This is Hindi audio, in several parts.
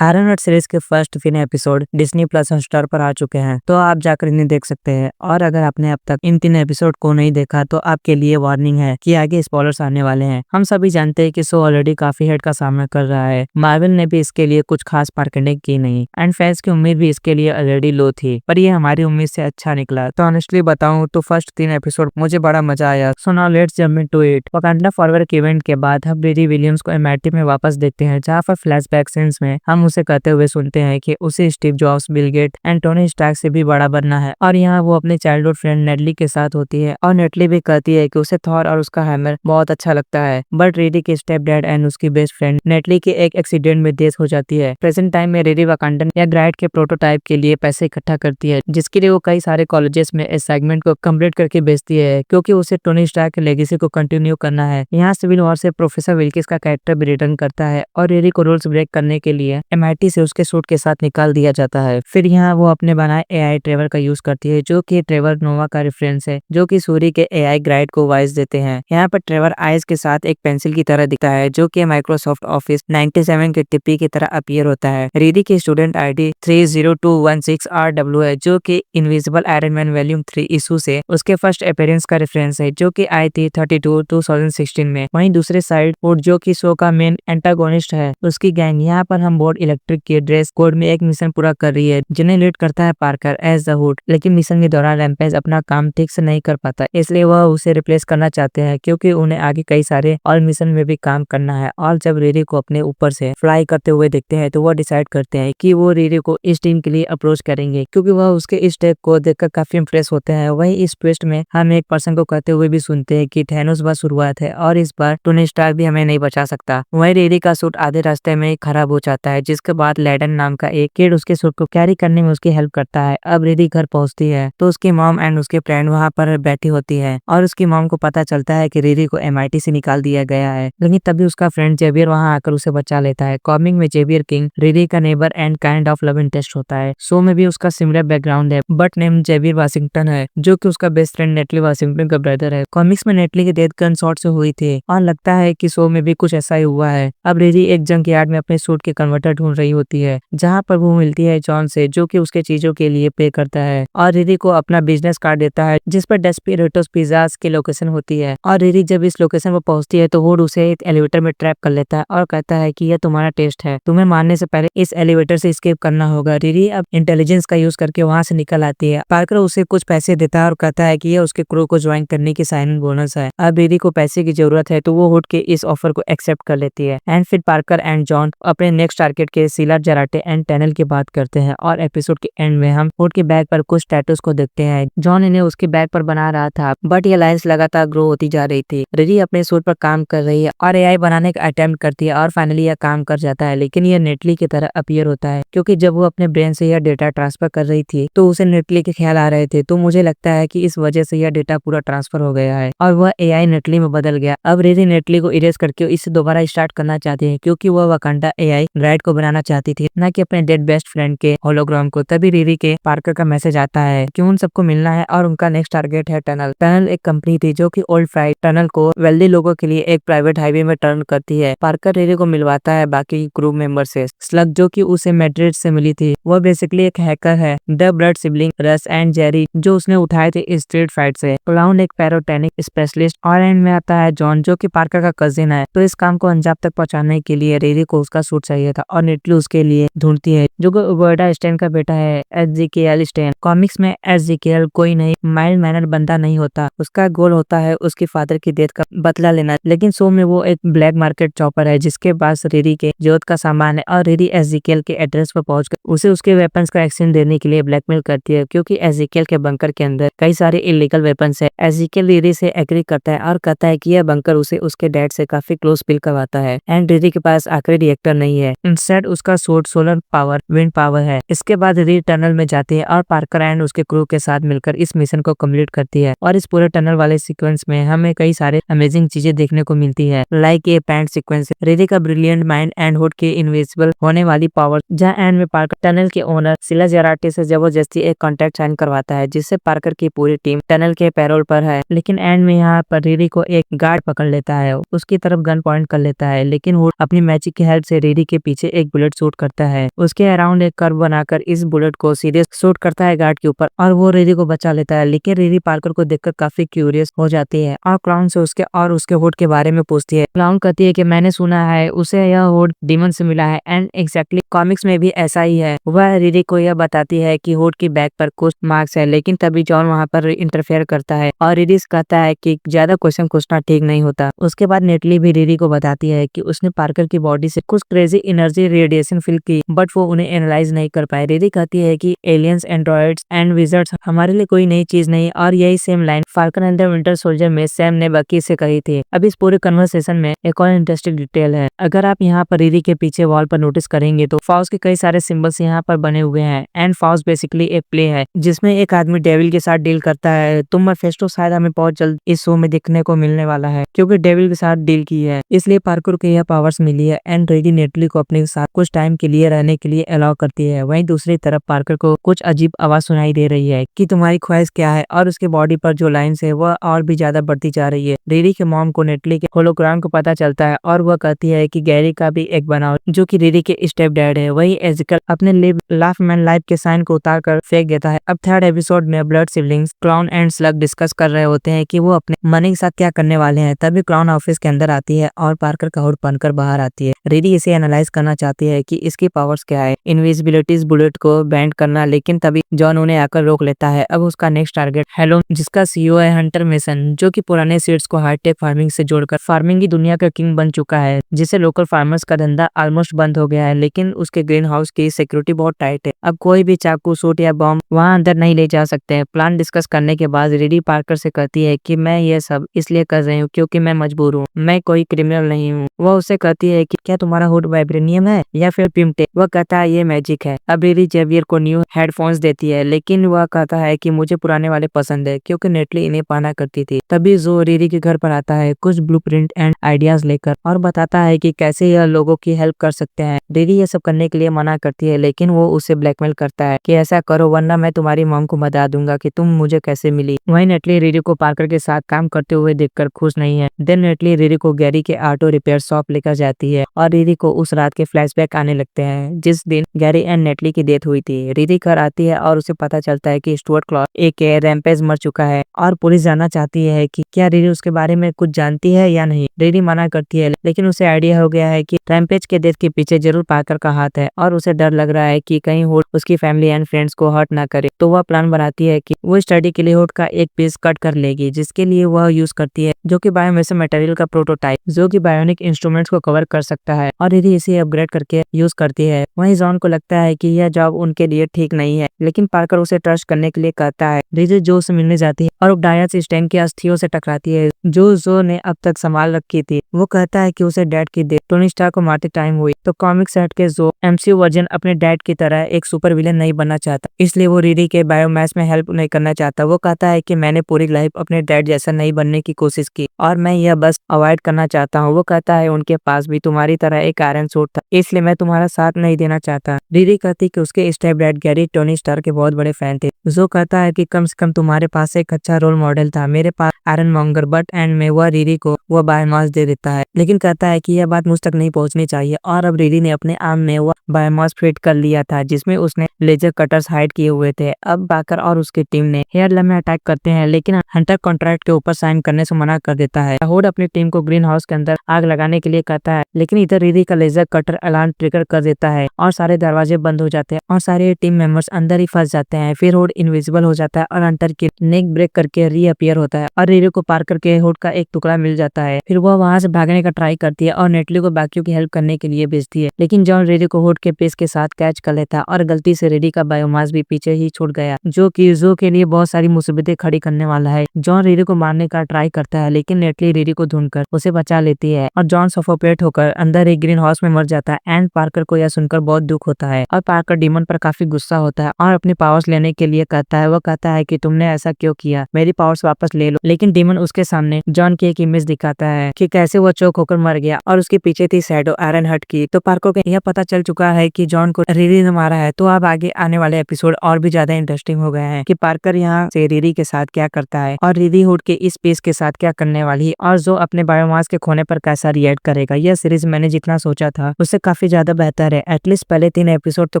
एरोनॉट सीरीज के first 3 episode Disney plus Hotstar पर आ चुके हैं, तो आप जाकर इन्हें देख सकते हैं। और अगर आपने अब तक इन 3 एपिसोड को नहीं देखा तो आपके लिए वार्निंग है कि आगे स्पॉयलर्स आने वाले हैं। हम सभी जानते हैं कि शो ऑलरेडी काफी हिट का सामना कर रहा है। मार्वल ने भी इसके लिए कुछ खास मार्केटिंग की नहीं एंड फैंस की उम्मीद भी इसके लिए ऑलरेडी लो थी, पर ये हमारी उम्मीद से अच्छा निकला। तो ऑनेस्टली बताऊं तो फर्स्ट 3 एपिसोड मुझे बड़ा मजा आया। So now let's jump into it. Wakanda forever के इवेंट के बाद हम रिरी विलियम्स को एमआईटी में वापस देखते हैं, जहाँ पर फ्लैशबैक सीन्स में हम उसे कहते हुए सुनते हैं कि उसे Steve Jobs, Bill Gate and Tony Stark से भी बड़ा बनना है। और यहाँ वो अपने चाइल्डहुड फ्रेंड नेटली के साथ होती है और नेटली भी कहती है कि उसे थॉर और उसका हैमर बहुत अच्छा लगता है। बट रिरी के स्टेप डैड एंड उसकी बेस्ट फ्रेंड नेटली के एक एक्सीडेंट में डेथ हो जाती है। प्रेजेंट टाइम में रिरी वकांडन या ग्राइड के प्रोटोटाइप के लिए पैसे इकट्ठा करती है, जिसके लिए वो कई सारे कॉलेजेस में इस सेगमेंट को कंप्लीट करके बेचती है, क्योंकि उसे टोनी स्टार्क के लेगेसी को कंटिन्यू करना है। यहाँ सिविल वॉर से प्रोफेसर विल्किस का कैरेक्टर भी रिटर्न करता है और रिरी को रूल्स ब्रेक करने के लिए एमआईटी से उसके सूट के साथ निकाल दिया जाता है। फिर यहाँ वो अपने बनाए एआई ट्रेवर का यूज करती है, जो कि ट्रेवर नोवा का रेफरेंस है, जो कि सूर्य के एआई ग्राइड को वॉइस देते हैं। यहाँ पर ट्रेवर आइज के साथ एक पेंसिल की तरह दिखता है, जो कि माइक्रोसॉफ्ट ऑफिस 97 के टिप्पी की तरह अपीयर होता है। रिरी की स्टूडेंट आईडी 30216RW है, जो कि invisible iron man volume 3 issue से उसके फर्स्ट अपीयरेंस का रेफरेंस है, जो कि आई थी 32 2016 में। वहीं दूसरे साइड वुड, जो कि शो का मेन एंटागोनिस्ट है, उसकी गैंग यहाँ पर हम बोर्ड इलेक्ट्रिक के ड्रेस कोड में एक मिशन पूरा कर रही है, जिन्हें लीड करता है पार्कर एज द हुड। लेकिन मिशन के दौरान रैम्पेज अपना काम ठीक से नहीं कर पाता, इसलिए वह उसे रिप्लेस करना चाहते हैं, क्योंकि उन्हें आगे कई सारे और मिशन में भी काम करना है। और जब रिरी को अपने ऊपर से फ्लाई करते हुए देखते हैं तो वह डिसाइड करते हैं कि वो रिरी को इस टीम के लिए अप्रोच करेंगे, क्योंकि वह उसके इस टेक को देखकर काफी इंप्रेस होते हैं। वहीं इस ट्विस्ट में हम एक पर्सन को कहते हुए भी सुनते हैं कि थैनोस बस शुरुआत है और इस बार टोनी स्टार्क भी हमें नहीं बचा सकता। वहीं रिरी का सूट आधे रास्ते में खराब हो जाता है, जिसके बाद लैडन नाम का एक किड उसके सूट को कैरी करने में उसकी हेल्प करता है। अब रिरी घर पहुंचती है तो उसकी मॉम एंड उसके फ्रेंड वहां पर बैठी होती है और उसकी मॉम को पता चलता है कि रिरी को एमआईटी से निकाल दिया गया है। लेकिन तभी उसका फ्रेंड जेवियर वहां आकर उसे बचा लेता है। कॉमिक में जेवियर किंग रिरी का neighbour and kind of love interest होता है। शो में भी उसका सिमिलर बैकग्राउंड है, बट नेम जेवियर वाशिंगटन है, जो कि उसका बेस्ट फ्रेंड नेटली वाशिंगटन का ब्रदर है। कॉमिक्स में नेटली की डेथ गन शॉट से हुई थी और लगता है कि शो में भी कुछ ऐसा ही हुआ है। अब रिरी एक जंक यार्ड में अपने सूट के कन्वर्टर ढूंढ रही होती है, जहाँ पर वो मिलती है जॉन से, जो कि उसके चीजों के लिए पे करता है और रिरी को अपना बिजनेस कार्ड देता है, जिस पर डेस्पिरेटोस पिज़्ज़ास की लोकेशन होती है। और रिरी जब इस लोकेशन पर पहुंचती है तो वुड उसे एक एलिवेटर में ट्रैप कर लेता है और कहता है कि यह तुम्हारा टेस्ट है, तुम्हें मारने से पहले इस एलिवेटर से एस्केप करना होगा। रिरी अब इंटेलिजेंस का यूज करके वहां से निकल आती है। पार्कर उसे कुछ पैसे देता है और कहता है कि यह उसके क्रू को ज्वाइन करने की साइन बोनस है। अब रिरी को पैसे की जरूरत है तो वो वुड के इस ऑफर को एक्सेप्ट कर लेती है। एंड फिर पार्कर एंड जॉन अपने नेक्स्ट टारगेट के सिलार जराटे एंड टनल की बात करते हैं और एपिसोड के एंड में हम वुड के बैग पर कुछ टैटूज को देखते हैं। जॉन इन्हें उसके बैग पर बना रहा था, बट ये लाइंस लगातार ग्रो होती जा रही थी। रिरी अपने सूट पर काम कर रही है और एआई बनाने का अटेम्प्ट करती है और फाइनली यह काम कर जाता है। लेकिन यह नेटली की तरह अपीयर होता है, क्योंकि जब वो अपने ब्रेन से यह डेटा ट्रांसफर कर रही थी तो उसे नेटली के ख्याल आ रहे थे। तो मुझे लगता है कि इस वजह से यह डेटा पूरा ट्रांसफर हो गया है और वह एआई नेटली में बदल गया। अब रिरी नेटली को इरेज करके इसे दोबारा स्टार्ट करना चाहती है, क्योंकि वह वकांडा एआई ग्राइड को बनाना चाहती थी, न कि अपने डेड बेस्ट फ्रेंड के होलोग्राम को। तभी रिरी के पार्कर का मैसेज आता है कि उन सबको मिलना है और उनका नेक्स्ट टारगेट है टनल। टनल एक कंपनी थी जो कि ओल्ड फ्राइड टनल को वेल्दी लोगों के लिए एक प्राइवेट हाईवे में टर्न करती है। पार्कर रिरी को मिलवाता है बाकी क्रू मेंबर से। स्लग, जो कि उसे मैड्रिड से मिली थी, वह बेसिकली एक हैकर है। द ब्लड सिबलिंग रस एंड जेरी, जो उसने उठाए थे स्ट्रीट फाइट से। क्लाउन एक पैरोटेनिक स्पेशलिस्ट और एंड में आता है जॉन, जो कि पार्कर का कजिन है। तो इस काम को अंजाम तक पहुंचाने के लिए रिरी को उसका सूट चाहिए था और नेटली उसके लिए ढूंढती है, जो कि उबर्टा स्टेन का बेटा है, एज़ेकिएल स्टेन। कॉमिक्स में एज़ेकिएल कोई नहीं माइल्ड मैनर बंदा नहीं होता, उसका गोल होता है उसकी फादर की डेथ का बदला लेना। लेकिन शो में वो एक ब्लैक मार्केट चॉपर है, जिसके पास रिरी के जरूरत का सामान है और रिरी एज़ेकिएल के एड्रेस पर पहुंचकर उसे उसके वेपन्स का एक्सचेंज देने के लिए ब्लैकमेल करती है, क्योंकि एज़ेकिएल के बंकर के अंदर कई सारे इलीगल वेपन्स है। एज़ेकिएल रिरी से एग्री करता है और कहता है कि यह बंकर उसे उसके डैड से काफी क्लोज फील करवाता है। एंड रिरी के पास आखिरी रिएक्टर नहीं है, इंस्टेड उसका suit solar power wind power है। इसके बाद रिरी टनल में जाती है और पार्कर एंड उसके क्रू के साथ मिलकर इस मिशन को कंप्लीट करती है। और इस पूरे टनल वाले सीक्वेंस में हमें कई सारे अमेजिंग चीजें देखने को मिलती है, लाइक ये पैंट सीक्वेंस, रिरी का ब्रिलियंट माइंड एंड हुड के इनविजिबल होने वाली पावर, जहाँ एंड में पार्कर टनल के ओनर सिला जराटे से जबरदस्ती एक कॉन्ट्रैक्ट साइन करवाता है, जिससे पार्कर की पूरी टीम टनल के पैरोल पर है। लेकिन एंड में यहाँ पर रिरी को एक गार्ड पकड़ लेता है, उसकी तरफ गन पॉइंट कर लेता है। लेकिन हुड अपनी मैजिक की हेल्प से रिरी के पीछे एक बुलेट शूट करता है। उसके अराउंड एक कर्व बनाकर इस बुलेट को सीधे शूट करता है गार्ड के ऊपर और वो रिरी को बचा लेता है। लेकिन रिरी पार्कर को देखकर काफी क्यूरियस हो जाती है और क्लाउन से उसके हुड के बारे में पूछती है। क्लाउन कहती है कि मैंने सुना है उसे यह हुड डीमन से मिला है एंड एग्जैक्टली कॉमिक्स में भी ऐसा ही है। वह रिरी को यह बताती है कि हुड की बैक पर कुछ मार्क्स है, लेकिन तभी जॉन वहाँ पर इंटरफेयर करता है और रिरी कहता है कि ज्यादा क्वेश्चन पूछना ठीक नहीं होता। उसके बाद नेटली भी रिरी को बताती है कि उसने पार्कर की बॉडी से कुछ क्रेजी एनर्जी रेडिएशन फील की, बट वो उन्हें एनालाइज नहीं कर पाए। रिरी कहती है कि एलियंस, एंड्रॉइड्स एंड विजर्ड्स हमारे लिए कोई नई चीज नहीं, और यही same line falcon and the winter soldier में सैम ने बकी से कही थी। अब इस पूरे कन्वर्सेशन में एक और इंटरेस्टिंग डिटेल है। अगर आप यहाँ पर रिरी के पीछे वॉल पर नोटिस करेंगे तो फाउस के कई सारे सिंबल्स यहाँ पर बने हुए हैं एंड फाउस बेसिकली एक प्ले है जिसमें एक आदमी डेविल के साथ डील करता है। तो मेफिस्टो शायद हमें बहुत जल्द इस शो में देखने को मिलने वाला है क्योंकि डेविल के साथ डील की है, इसलिए पार्कर को यह पावर्स मिली है एंड रिरी नेटली को अपने साथ कुछ टाइम के लिए रहने के लिए अलाउ करती है। वहीं दूसरी तरफ पार्कर को कुछ अजीब आवाज सुनाई दे रही है कि तुम्हारी ख्वाहिश क्या है, और उसके बॉडी पर जो लाइंस है वह और भी ज्यादा बढ़ती जा रही है। रिरी के मॉम को नेटली के होलोग्राम को पता चलता है और वह कहती है कि गैरी का भी एक बनाओ जो कि रिरी के स्टेप डैड है। वही एजिकल अपने लिव लाफ मैन लाइफ के साइन को उतार कर फेंक देता है। अब थर्ड एपिसोड में blood siblings clown and slug discuss कर रहे होते हैं कि वो अपने मनी के साथ क्या करने वाले हैं। तभी क्लाउन ऑफिस के अंदर आती है और पार्कर का हुड पहनकर बाहर आती है। रिरी इसे एनालाइज करना चाहती है कि इसकी पावर्स क्या है, इनविजिबिलिटीज, बुलेट को बैंड करना, लेकिन तभी जॉन उन्हें आकर रोक लेता है। अब उसका नेक्स्ट टारगेट हेलोन, जिसका सीईओ है हंटर मेसन, जो कि पुराने सीड्स को हाईटेक फार्मिंग से जोड़कर फार्मिंग की दुनिया का किंग बन चुका है, जिससे लोकल फार्मर्स का धंधा ऑलमोस्ट बंद हो गया है। लेकिन उसके ग्रीन हाउस की सिक्योरिटी बहुत टाइट है। अब कोई भी चाकू, सूट या बॉम्ब वहां अंदर नहीं ले जा सकते हैं। प्लान डिस्कस करने के बाद रिरी पार्कर से कहती है कि मैं ये सब इसलिए कर रही हूँ क्योंकि मैं मजबूर हूँ, मैं कोई क्रिमिनल नहीं हूँ। वह उससे कहती है कि क्या तुम्हारा हुड वाइब्रेनियम है या फिर पिम्पटे? वह कहता है ये मैजिक है। अब रिरी जेवियर को न्यू हेडफोन्स देती है, लेकिन वह कहता है कि मुझे पुराने वाले पसंद है क्योंकि नेटली इन्हें पहना करती थी। तभी जो रिरी के घर पर आता है कुछ ब्लूप्रिंट एंड आइडियाज लेकर और बताता है कि कैसे यह लोगों की हेल्प कर सकते हैं। रिरी ये सब करने के लिए मना करती है, लेकिन वो उसे ब्लैकमेल करता है कि ऐसा करो वरना मैं तुम्हारी मॉम को बता दूंगा कि तुम मुझे कैसे मिली। वहीं नेटली रिरी को पार्कर के साथ काम करते हुए देखकर खुश नहीं है। देन नेटली रिरी को गैरी के ऑटो रिपेयर शॉप लेकर जाती है और रिरी को उस रात के फ्लैशबैक आने लगते हैं जिस दिन गैरी एंड नेटली की डेथ हुई थी। रिरी घर आती है और उसे पता चलता है कि स्टुअर्ट क्लॉ एक रैम्पेज मर चुका है और पुलिस जानना चाहती है कि क्या रिरी उसके बारे में कुछ जानती है या नहीं। रिरी मना करती है, लेकिन उसे आइडिया हो गया है कि रैम्पेज के डेथ के पीछे जरूर पार्कर का हाथ है और उसे डर लग रहा है कि कहीं हुड उसकी फैमिली एंड फ्रेंड्स को हर्ट ना करे। तो वह प्लान बनाती है कि वो स्टडी के लिए हुड का एक पीस कट कर लेगी, जिसके लिए वह यूज करती है जो कि बायोमेसन मटेरियल का प्रोटोटाइप जो कि बायोनिक इंस्ट्रूमेंट्स को कवर कर सकता है, और रिरी इसे अपग्रेड करके यूज करती है। वहीं जॉन को लगता है कि यह जॉब उनके लिए ठीक नहीं है, लेकिन पार्कर उसे ट्रस्ट करने के लिए कहता है। रिरी जो से मिलने जाती है और डायस स्टैन के अस्थियों से टकराती है जो ने अब तक संभाल रखी थी। वो कहता है कि उसे डैड की डेथ टोनी स्टार्क को मारते टाइम हुई। तो कॉमिक सेट के जो एमसीयू वर्जन अपने डैड की तरह एक सुपर विलेन नहीं बनना चाहता, इसलिए वो रिरी के बायोमास में हेल्प नहीं करना चाहता। वो कहता है कि मैंने पूरी लाइफ अपने डैड जैसा नहीं बनने की कोशिश की और मैं यह बस अवॉइड करना चाहता हूँ। वो कहता है उनके पास भी तुम्हारी तरह एक आयरन सूट था, इसलिए मैं तुम्हारा साथ नहीं देना चाहता। रिरी कहती कि उसके step dad Gary Tony Stark के बहुत बड़े फैन थे। जो कहता है कि कम से कम तुम्हारे पास एक अच्छा रोल मॉडल था, मेरे पास आयरन मॉन्गर। बट एंड में वह रिरी को वह बायोमास दे देता है, लेकिन कहता है कि यह बात मुझ तक नहीं पहुंचनी चाहिए। और अब रिरी ने अपने आर्म में वह बायोमास फिट कर लिया था जिसमें उसने लेजर कटर्स हाइड किए हुए थे। अब बाकर और उसकी टीम ने हेयरलम में अटैक करते हैं, लेकिन हंटर कॉन्ट्रैक्ट के ऊपर साइन करने से मना कर देता है। हुड अपनी टीम को ग्रीन हाउस के अंदर आग लगाने के लिए कहता है, लेकिन इधर रिरी का लेजर कटर अलार्म ट्रिगर कर देता है और सारे दरवाजे बंद हो जाते हैं और सारे टीम मेंबर्स अंदर ही फंस जाते हैं। फिर हुड इनविजिबल हो जाता है और हंटर की नेक ब्रेक करके रीअपियर होता है और रिरी को पार करके हुड का एक टुकड़ा मिल जाता है। फिर वह वहां से भागने का ट्राई करती है और नेटली को बाकियों की हेल्प करने के लिए भेजती है, लेकिन जॉन रिरी को हुड के पेस के साथ कैच कर लेता है और गलती से रिरी का बायोमास भी पीछे ही छूट गया, जो कि जो के लिए बहुत सारी मुसीबतें खड़ी करने वाला है। जॉन रिरी को मारने का ट्राई करता है, लेकिन नेटली रिरी को ढूंढकर उसे बचा लेती है और जॉन सफोकेट होकर अंदर एक ग्रीन हाउस में मर जाता है। एंड पार्कर को यह सुनकर बहुत दुख होता है और पार्कर डीमन पर काफी गुस्सा होता है और अपनी पावर्स लेने के लिए कहता है। वो कहता है कि तुमने ऐसा क्यों किया, मेरी पावर्स वापस ले लो, लेकिन डीमन उसके सामने सामने जॉन की एक इमेज दिखाता है कि कैसे वो चोक होकर मर गया और उसके पीछे थी शैडो आयरन हट की। तो पार्कर को यह पता चल चुका है कि जॉन को रिरी ने मारा है। तो अब आगे आने वाले एपिसोड और भी ज्यादा इंटरेस्टिंग हो गए हैं कि पार्कर यहाँ से रिरी के साथ क्या करता है और रिरी हुड के इस पीस के साथ क्या करने वाली है और जो अपने बायोमास के खोने पर कैसा रिएक्ट करेगा। यह सीरीज मैंने जितना सोचा था उससे काफी ज्यादा बेहतर है। एटलीस्ट पहले 3 एपिसोड तो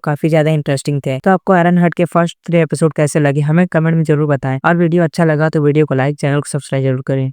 काफी ज्यादा इंटरेस्टिंग थे। तो आपको आयरन हट के फर्स्ट 3 एपिसोड कैसे लगे हमें कमेंट में जरूर बताएं और वीडियो अच्छा लगा तो वीडियो को लाइक, चैनल को सब्सक्राइब जरूर करें।